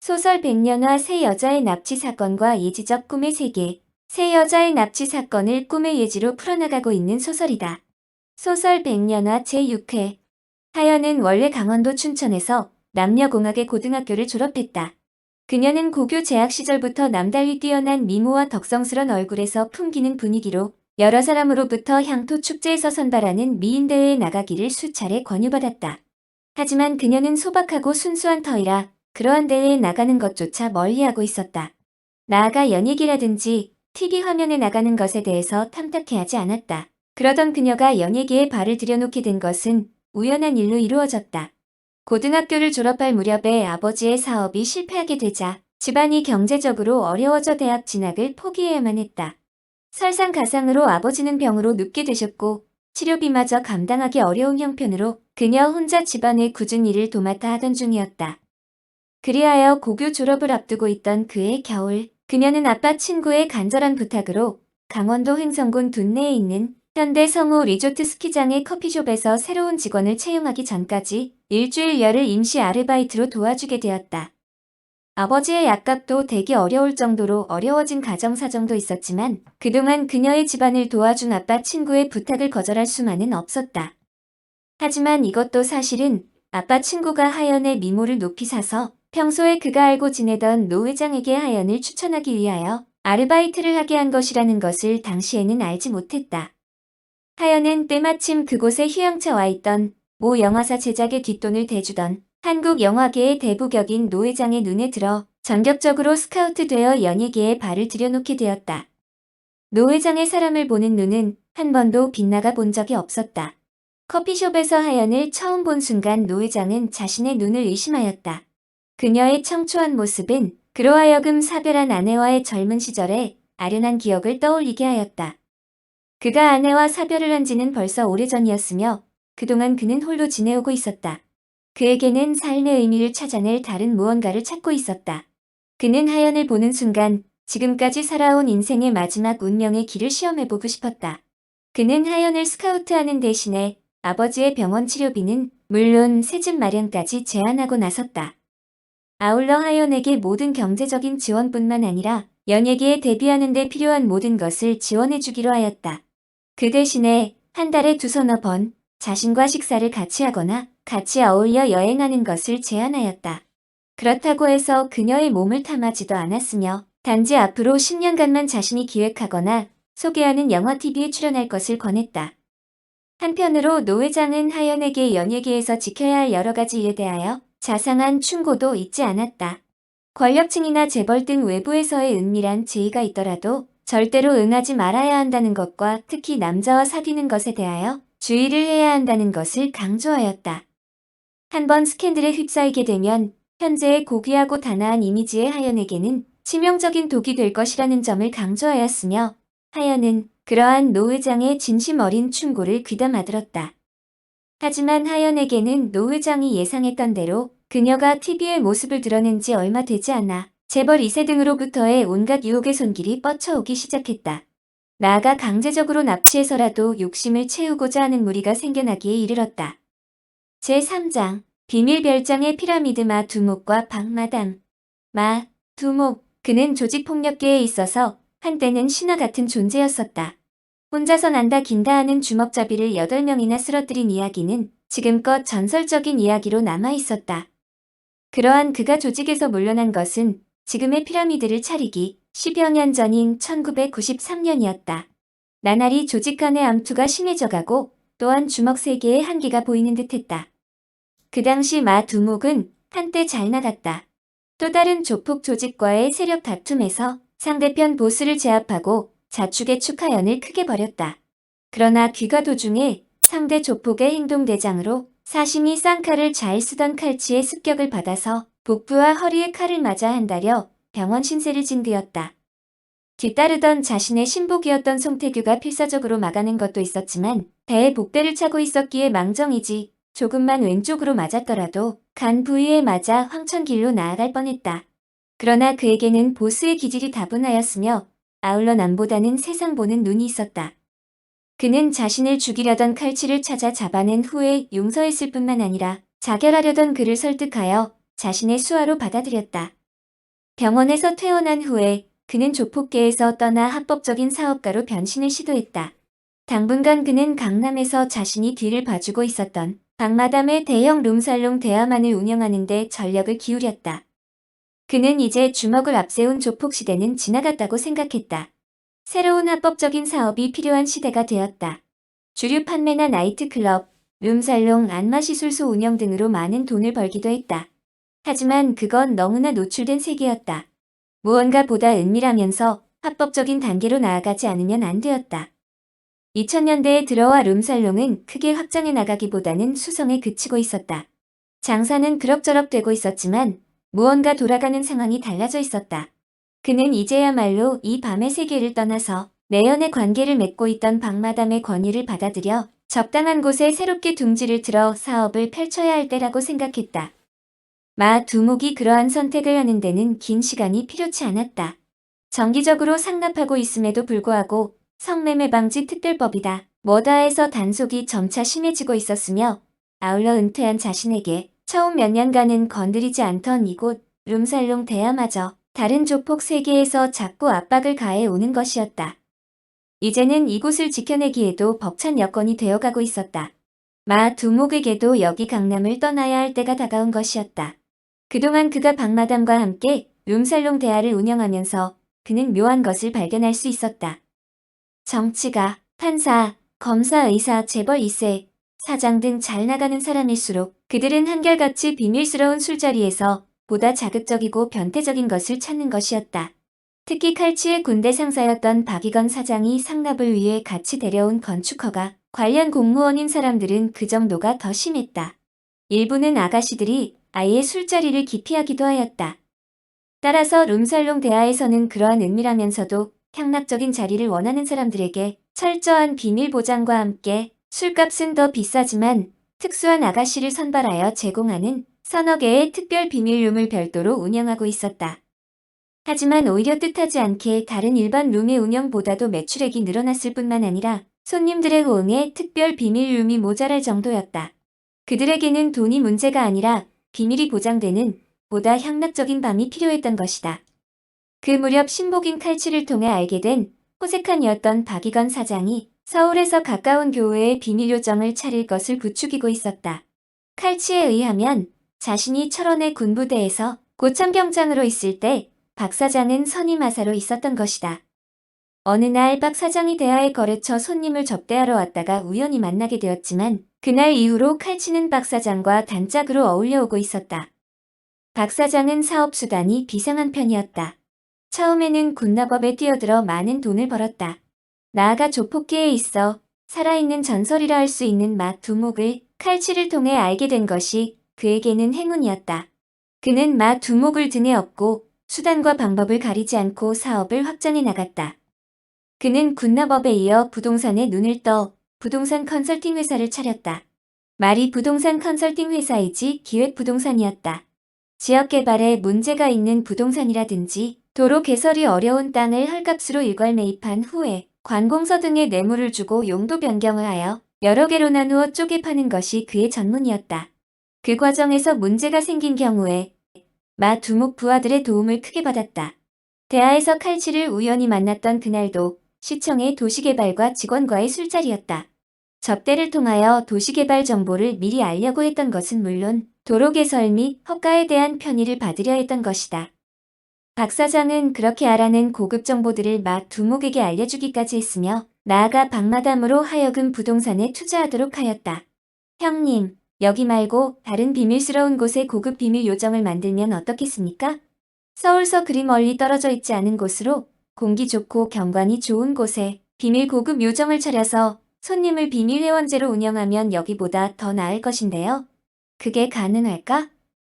소설 백년화 세 여자의 납치 사건과 예지적 꿈의 세계. 세 여자의 납치 사건을 꿈의 예지로 풀어나가고 있는 소설이다. 소설 백년화 제6회. 하연은 원래 강원도 춘천에서 남녀공학의 고등학교를 졸업했다. 그녀는 고교 재학 시절부터 남달리 뛰어난 미모와 덕성스런 얼굴에서 풍기는 분위기로 여러 사람으로부터 향토 축제에서 선발하는 미인대회에 나가기를 수차례 권유받았다. 하지만 그녀는 소박하고 순수한 터이라 그러한 대회에 나가는 것조차 멀리하고 있었다. 나아가 연예계라든지 TV 화면에 나가는 것에 대해서 탐탁해하지 않았다. 그러던 그녀가 연예계에 발을 들여놓게 된 것은 우연한 일로 이루어졌다. 고등학교를 졸업할 무렵에 아버지의 사업이 실패하게 되자 집안이 경제적으로 어려워져 대학 진학을 포기해야만 했다. 설상가상으로 아버지는 병으로 눕게 되셨고 치료비마저 감당하기 어려운 형편으로 그녀 혼자 집안의 굳은 일을 도맡아 하던 중이었다. 그리하여 고교 졸업을 앞두고 있던 그해 겨울, 그녀는 아빠 친구의 간절한 부탁으로 강원도 횡성군 둔내에 있는 현대 성우 리조트 스키장의 커피숍에서 새로운 직원을 채용하기 전까지 일주일여를 임시 아르바이트로 도와주게 되었다. 아버지의 약값도 대기 어려울 정도로 어려워진 가정 사정도 있었지만 그동안 그녀의 집안을 도와준 아빠 친구의 부탁을 거절할 수만은 없었다. 하지만 이것도 사실은 아빠 친구가 하연의 미모를 높이 사서 평소에 그가 알고 지내던 노 회장에게 하연을 추천하기 위하여 아르바이트를 하게 한 것이라는 것을 당시에는 알지 못했다. 하연은 때마침 그곳에 휴양차 와 있던 모 영화사 제작의 뒷돈을 대주던 한국 영화계의 대부격인 노 회장의 눈에 들어 전격적으로 스카우트되어 연예계에 발을 들여놓게 되었다. 노 회장의 사람을 보는 눈은 한 번도 빗나가 본 적이 없었다. 커피숍에서 하연을 처음 본 순간 노 회장은 자신의 눈을 의심하였다. 그녀의 청초한 모습은 그로 하여금 사별한 아내와의 젊은 시절의 아련한 기억을 떠올리게 하였다. 그가 아내와 사별을 한 지는 벌써 오래전이었으며 그동안 그는 홀로 지내오고 있었다. 그에게는 삶의 의미를 찾아낼 다른 무언가를 찾고 있었다. 그는 하연을 보는 순간 지금까지 살아온 인생의 마지막 운명의 길을 시험해보고 싶었다. 그는 하연을 스카우트하는 대신에 아버지의 병원 치료비는 물론 새집 마련까지 제안하고 나섰다. 아울러 하연에게 모든 경제적인 지원뿐만 아니라 연예계에 데뷔하는 데 필요한 모든 것을 지원해주기로 하였다. 그 대신에 한 달에 두서너 번 자신과 식사를 같이 하거나 같이 어울려 여행하는 것을 제안하였다. 그렇다고 해서 그녀의 몸을 탐하지도 않았으며 단지 앞으로 10년간만 자신이 기획하거나 소개하는 영화 TV에 출연할 것을 권했다. 한편으로 노 회장은 하연에게 연예계에서 지켜야 할 여러 가지 일에 대하여 자상한 충고도 잊지 않았다. 권력층이나 재벌 등 외부에서의 은밀한 제의가 있더라도 절대로 응하지 말아야 한다는 것과 특히 남자와 사귀는 것에 대하여 주의를 해야 한다는 것을 강조하였다. 한번 스캔들에 휩싸이게 되면 현재의 고귀하고 단아한 이미지의 하연에게는 치명적인 독이 될 것이라는 점을 강조하였으며 하연은 그러한 노 회장의 진심 어린 충고를 귀담아 들었다. 하지만 하연에게는 노 회장이 예상했던 대로 그녀가 TV의 모습을 드러낸 지 얼마 되지 않아 재벌 2세 등으로부터의 온갖 유혹의 손길이 뻗쳐오기 시작했다. 나아가 강제적으로 납치해서라도 욕심을 채우고자 하는 무리가 생겨나기에 이르렀다. 제3장 비밀 별장의 피라미드 마 두목과 박마담. 마 두목, 그는 조직폭력계에 있어서 한때는 신화 같은 존재였었다. 혼자서 난다 긴다 하는 주먹잡이를 8명이나 쓰러뜨린 이야기는 지금껏 전설적인 이야기로 남아있었다. 그러한 그가 조직에서 물러난 것은 지금의 피라미드를 차리기 10여 년 전인 1993년이었다. 나날이 조직 간의 암투가 심해져가고 또한 주먹 세계의 한계가 보이는 듯했다. 그 당시 마 두목은 한때 잘 나갔다. 또 다른 조폭 조직과의 세력 다툼에서 상대편 보스를 제압하고 자축의 축하연을 크게 벌였다. 그러나 귀가 도중에 상대 조폭의 행동대장으로 사시미 쌍칼을 잘 쓰던 칼치의 습격을 받아서 복부와 허리에 칼을 맞아 한달여 병원 신세를 진 그였다. 뒤따르던 자신의 신복이었던 송태규가 필사적으로 막아낸 것도 있었지만 배에 복대를 차고 있었기에 망정이지 조금만 왼쪽으로 맞았더라도 간 부위에 맞아 황천길로 나아갈 뻔했다. 그러나 그에게는 보스의 기질이 다분하였으며 아울러 남보다는 세상 보는 눈이 있었다. 그는 자신을 죽이려던 칼치를 찾아 잡아낸 후에 용서했을 뿐만 아니라 자결하려던 그를 설득하여 자신의 수하로 받아들였다. 병원에서 퇴원한 후에 그는 조폭계에서 떠나 합법적인 사업가로 변신을 시도했다. 당분간 그는 강남에서 자신이 뒤를 봐주고 있었던 박마담의 대형 룸살롱 대화만을 운영하는 데 전력을 기울였다. 그는 이제 주먹을 앞세운 조폭 시대는 지나갔다고 생각했다. 새로운 합법적인 사업이 필요한 시대가 되었다. 주류 판매나 나이트클럽, 룸살롱, 안마시술소 운영 등으로 많은 돈을 벌기도 했다. 하지만 그건 너무나 노출된 세계였다. 무언가 보다 은밀하면서 합법적인 단계로 나아가지 않으면 안 되었다. 2000년대에 들어와 룸살롱은 크게 확장해 나가기보다는 수성에 그치고 있었다. 장사는 그럭저럭 되고 있었지만 무언가 돌아가는 상황이 달라져 있었다. 그는 이제야말로 이 밤의 세계를 떠나서 내연의 관계를 맺고 있던 박마담의 권유를 받아들여 적당한 곳에 새롭게 둥지를 틀어 사업을 펼쳐야 할 때라고 생각했다. 마 두목이 그러한 선택을 하는 데는 긴 시간이 필요치 않았다. 정기적으로 상납하고 있음에도 불구하고 성매매 방지 특별법이다. 뭐다해서 단속이 점차 심해지고 있었으며 아울러 은퇴한 자신에게 처음 몇 년간은 건드리지 않던 이곳 룸살롱 대야마저 다른 조폭 세계에서 자꾸 압박을 가해 오는 것이었다. 이제는 이곳을 지켜내기에도 벅찬 여건이 되어가고 있었다. 마 두목에게도 여기 강남을 떠나야 할 때가 다가온 것이었다. 그동안 그가 박마담과 함께 룸살롱 대야를 운영하면서 그는 묘한 것을 발견할 수 있었다. 정치가, 판사, 검사, 의사, 재벌 2세, 사장 등 잘 나가는 사람일수록 그들은 한결같이 비밀스러운 술자리에서 보다 자극적이고 변태적인 것을 찾는 것이었다. 특히 칼치의 군대 상사였던 박이건 사장이 상납을 위해 같이 데려온 건축허가 관련 공무원인 사람들은 그 정도가 더 심했다. 일부는 아가씨들이 아예 술자리를 기피하기도 하였다. 따라서 룸살롱 대하에서는 그러한 은밀하면서도 향락적인 자리를 원하는 사람들에게 철저한 비밀 보장과 함께 술값은 더 비싸지만 특수한 아가씨를 선발하여 제공하는 서너 개의 특별 비밀룸을 별도로 운영하고 있었다. 하지만 오히려 뜻하지 않게 다른 일반 룸의 운영보다도 매출액이 늘어났을 뿐만 아니라 손님들의 호응에 특별 비밀룸이 모자랄 정도였다. 그들에게는 돈이 문제가 아니라 비밀이 보장되는 보다 향락적인 밤이 필요했던 것이다. 그 무렵 신복인 칼치를 통해 알게 된 호색한이었던 박이건 사장이 서울에서 가까운 교회에 비밀 요정을 차릴 것을 부추기고 있었다. 칼치에 의하면 자신이 철원의 군부대에서 고참병장으로 있을 때 박 사장은 선임하사로 있었던 것이다. 어느 날 박 사장이 대하에 거래처 손님을 접대하러 왔다가 우연히 만나게 되었지만 그날 이후로 칼치는 박 사장과 단짝으로 어울려오고 있었다. 박 사장은 사업 수단이 비상한 편이었다. 처음에는 군납업에 뛰어들어 많은 돈을 벌었다. 나아가 조폭계에 있어 살아있는 전설이라 할 수 있는 마 두목을 칼치를 통해 알게 된 것이 그에게는 행운이었다. 그는 마 두목을 등에 업고 수단과 방법을 가리지 않고 사업을 확장해 나갔다. 그는 군납업에 이어 부동산에 눈을 떠 부동산 컨설팅 회사를 차렸다. 말이 부동산 컨설팅 회사이지 기획부동산이었다. 지역개발에 문제가 있는 부동산이라든지 도로 개설이 어려운 땅을 헐값으로 일괄 매입한 후에 관공서 등의 뇌물을 주고 용도 변경을 하여 여러 개로 나누어 쪼개 파는 것이 그의 전문이었다. 그 과정에서 문제가 생긴 경우에 마 두목 부하들의 도움을 크게 받았다. 대하에서 칼치를 우연히 만났던 그날도 시청의 도시개발과 직원과의 술자리였다. 접대를 통하여 도시개발 정보를 미리 알려고 했던 것은 물론 도로 개설 및 허가에 대한 편의를 받으려 했던 것이다. 박 사장은 그렇게 알아낸 고급 정보들을 마 두목에게 알려주기까지 했으며 나아가 박마담으로 하여금 부동산에 투자하도록 하였다. 형님, 여기 말고 다른 비밀스러운 곳에 고급 비밀 요정을 만들면 어떻겠습니까? 서울서 그리 멀리 떨어져 있지 않은 곳으로 공기 좋고 경관이 좋은 곳에 비밀 고급 요정을 차려서 손님을 비밀 회원제로 운영하면 여기보다 더 나을 것인데요. 그게 가능할까?